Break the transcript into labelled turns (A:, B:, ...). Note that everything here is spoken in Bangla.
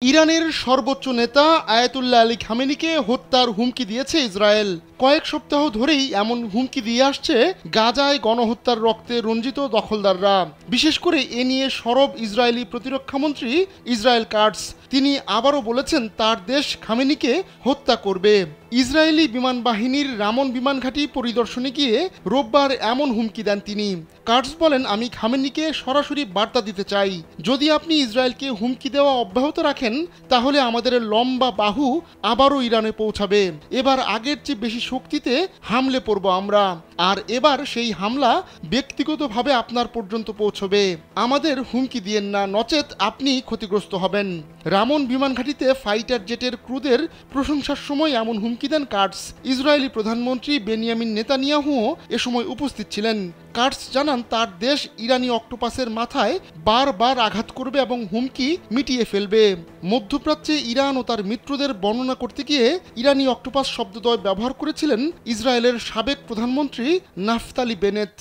A: ইরানের সর্বোচ্চ নেতা আয়াতুল্লাহ আলী খামেনিকে হত্যার হুমকি দিয়েছে ইসরায়েল। কয়েক সপ্তাহ ধরেই এমন হুমকি দিয়ে আসছে গাজায় গণহত্যার রক্তে রঞ্জিত দখলদাররা। বিশেষ করে এ নিয়ে সরব ইসরায়েলি প্রতিরক্ষামন্ত্রী ইসরায়েল কাটস। তিনি আবারও বলেছেন তার দেশ খামেনিকে হত্যা করবে। ইসরায়েলি বিমান বাহিনীর রামন বিমান ঘাঁটি পরিদর্শনে গিয়ে রোববার এমন হুমকি দেন তিনি। কাটস বলেন, আমি খামেনিকে সরাসরি বার্তা দিতে চাই, যদি আপনি ইসরায়েলকে হুমকি দেওয়া অব্যাহত রাখেন তাহলে আমাদের লম্বা বাহু আবারও ইরানে পৌঁছাবে। এবার আগের চেয়ে বেশি শক্তিতে হামলে পড়ব আমরা, আর এবার সেই হামলা ব্যক্তিগতভাবে আপনার পর্যন্ত পৌঁছবে। আমাদের হুমকি দিয়েন না, নচেত আপনি ক্ষতিগ্রস্ত হবেন। রামন বিমান ঘাঁটিতে ফাইটার জেটের ক্রুদের প্রশংসার সময় এমন হুমকি দেন কাটস। ইসরায়েলি প্রধানমন্ত্রী বেনিয়ামিন নেতানিয়াহুও এ সময় উপস্থিত ছিলেন। কাটস জানান তার দেশ ইরানি অক্টোপাসের মাথায় বারবার আঘাত করবে এবং হুমকি মিটিয়ে ফেলবে। মধ্যপ্রাচ্যে ইরান ও তার মিত্রদের বর্ণনা করতে গিয়ে ইরানি অক্টোপাস শব্দদ্বয় ব্যবহার করেছিলেন ইসরায়েলের সাবেক প্রধানমন্ত্রী নাফতালি বেনেত।